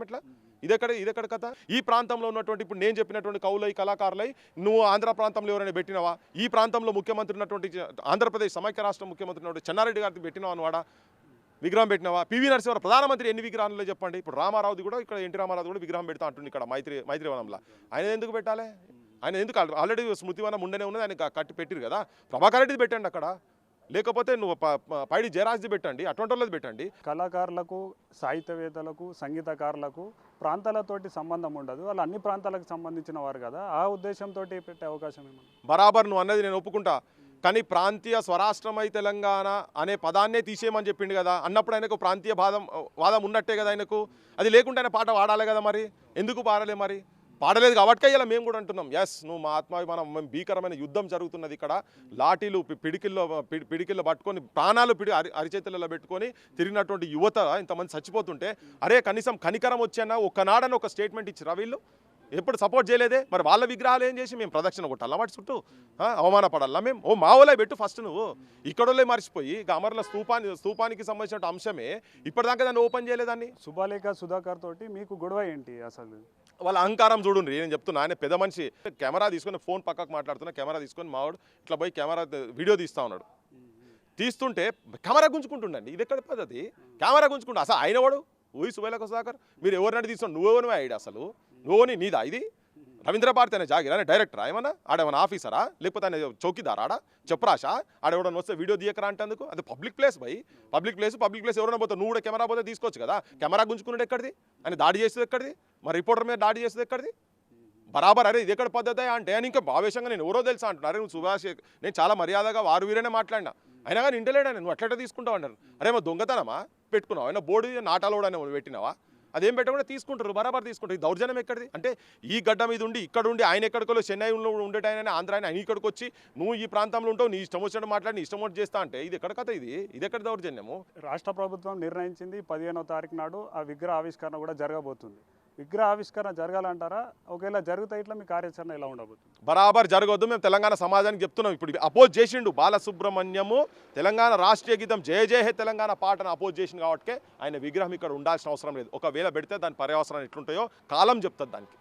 ఎట్లా? ఇదెక్కడ కథ? ఈ ప్రాంతంలో ఉన్నటువంటి ఇప్పుడు నేను చెప్పినటువంటి కవులై కళాకారులై నువ్వు ఆంధ్ర ప్రాంతంలో ఎవరైనా పెట్టినావా? ఈ ప్రాంతంలో ముఖ్యమంత్రి ఉన్నటువంటి ఆంధ్రప్రదేశ్ సమైక్య రాష్ట్ర ముఖ్యమంత్రి ఉన్నటువంటి చెన్నారెడ్డి గారికి పెట్టినావా అనవాడా విగ్రహం పెట్టినావా? పివి నరసింహారావు ప్రధానమంత్రి ఎన్ని విగ్రహాలు చెప్పండి? ఇప్పుడు రామారావుది కూడా ఇక్కడ ఎన్టీ రామారావు కూడా విగ్రహం పెడతా అంటుంది ఇక్కడ మైత్రివనంలో. ఆయన ఎందుకు పెట్టాలి? ఆయన ఎందుకు ఆల్రెడీ స్మృతివనం ఉండనే ఉన్నది, ఆయన కట్టి పెట్టిరు కదా. ప్రభాకర్ రెడ్డిది పెట్టండి అక్కడ, లేకపోతే నువ్వు పైడి జయరాజ్ది పెట్టండి, అటువంటి వాళ్ళది పెట్టండి. కళాకారులకు, సాహిత్యవేత్తలకు, సంగీతకారులకు ప్రాంతాలతోటి సంబంధం ఉండదు, వాళ్ళు అన్ని ప్రాంతాలకు సంబంధించిన వారు కదా, ఆ ఉద్దేశంతో పెట్టే అవకాశం ఏమన్నా? బరాబర్ నువ్వు అన్నది నేను ఒప్పుకుంటా. కానీ ప్రాంతీయ స్వరాష్ట్రమై తెలంగాణ అనే పదాన్నే తీసేయమని చెప్పిండు కదా. అన్నప్పుడు ఆయనకు ప్రాంతీయ వాదం ఉన్నట్టే కదా ఆయనకు. అది లేకుంటే ఆయన పాట పాడాలి కదా. మరి ఎందుకు పాడలే? మరి పాడలేదు కాబట్టి ఇలా మేము కూడా అంటున్నాం, ఎస్ నువ్వు మా ఆత్మాభిమానం, మేము భీకరమైన యుద్ధం జరుగుతున్నది ఇక్కడ. లాఠీలు పిడికిల్లో పట్టుకొని ప్రాణాలు అరిచేతులలో పెట్టుకొని తిరిగినటువంటి యువత ఇంతమంది చచ్చిపోతుంటే అరే కనీసం కనికరం వచ్చానా ఒక్కనాడని ఒక స్టేట్మెంట్ ఇచ్చిరా వీళ్ళు? ఎప్పుడు సపోర్ట్ చేయలేదే. మరి వాళ్ళ విగ్రహాలు ఏం చేసి మేము ప్రదక్షిణ కొట్టాలా వాటి చుట్టూ? అవమానపడాలా మేము? ఓ మావోలే పెట్టు ఫస్ట్. నువ్వు ఇక్కడోళ్ళే మర్చిపోయి అమరుల స్తూపానికి సంబంధించిన అంశమే ఇప్పటిదాకా దాన్ని ఓపెన్ చేయలేదాన్ని. సుబాలేఖ సుధాకర్ తోటి మీకు గొడవ ఏంటి అసలు? వాళ్ళ అహంకారం చూడండి. నేను చెప్తున్నా, ఆయన పెద్ద మనిషి. కెమెరా తీసుకొని ఫోన్ పక్కకు మాట్లాడుతున్నా, కెమెరా తీసుకొని మావాడు ఇట్లా పోయి కెమెరా వీడియో తీస్తా ఉన్నాడు. తీస్తుంటే కెమెరా గుంజుకుంటుండండి. ఇది ఎక్కడ పద్ధతి? కెమెరా గుంజుకుంటా అసలు ఆయన వాడు ఊయి సుబాలేఖ సుధాకర్ మీరు ఎవరినైనా తీసుకోండి, నువ్వెవరు ఐడి అసలు? నువ్వుని నీదా ఇది? రవీంద్ర భారతి అనే జాగిరా డైరెక్టరా ఏమన్నా? ఆడేమన్నా ఆఫీసరా? లేకపోతే ఆయన చౌకీదారా? ఆడ చెప్పరాషా? ఆడెవడన్నా వస్తే వీడియో తీయకరా అంటేందుకు? అది public place by. Public place ఎవరైనా పోతే నువ్వు కూడా కెమెరా పోతే తీసుకోవచ్చు కదా. కెమెరా గుంజుకున్నాడు ఎక్కడిది? ఆయన దాడి చేసేది ఎక్కడిది? మరి రిపోర్టర్ మీద దాడి చేసేది ఎక్కడిది? బరాబర్. అరే ఇది ఎక్కడ పద్ధతి అంటే అని ఇంకా ఆవేశంగా నేను ఎవరో తెలుసా అంటున్నారు. నువ్వు సుభాష్, నేను చాలా మర్యాదగా వారు వీరైనా మాట్లాడినా, అయినా కానీ ఇంటలేడా నువ్వు అట్లా తీసుకుంటావు అన్నారు. అరే మా దొంగతనమా పెట్టుకున్నావు? అయినా బోర్డు నాటాలోడు అని పెట్టినావా? అదేం పెట్టకుండా తీసుకుంటారు, బరాబర్ తీసుకుంటారు. ఈ దౌర్జన్యం ఎక్కడిది? అంటే ఈ గడ్డ మీద ఉండి ఇక్కడ ఉండి ఆయన ఎక్కడికో చెన్నైలో ఉండేటాయన ఆంధ్ర ఆయన ఇక్కడికి వచ్చి నువ్వు ఈ ప్రాంతంలో ఉంటావు, నీ ఇష్టం వచ్చినట్టు మాట్లాడి నీ ఇష్టం వచ్చి చేస్తా అంటే ఇది ఎక్కడ కథ? ఇది ఎక్కడ దౌర్జన్యము? రాష్ట్ర ప్రభుత్వం నిర్ణయించింది 15వ తారీఖు నాడు ఆ విగ్రహ ఆవిష్కరణ కూడా జరగబోతుంది. విగ్రహ ఆవిష్కరణ జరగాలంటారా? ఒకవేళ జరుగుతాయి ఇట్లా మీ కార్యాచరణ ఎలా ఉండబోతుంది? బరాబర్ జరగవద్దు. మేము తెలంగాణ సమాజానికి చెప్తున్నాం. ఇప్పుడు అపోజ్ చేసిండు బాలసుబ్రహ్మణ్యము తెలంగాణ రాష్ట్రీయ గీతం జయ జయ హే తెలంగాణ పాటను అపోజ్ చేసింది కాబట్టి ఆయన విగ్రహం ఇక్కడ ఉండాల్సిన అవసరం లేదు. ఒకవేళ పెడితే దాని పర్యవసరాలు ఎట్లుంటాయో కాలం చెప్తుంది దానికి.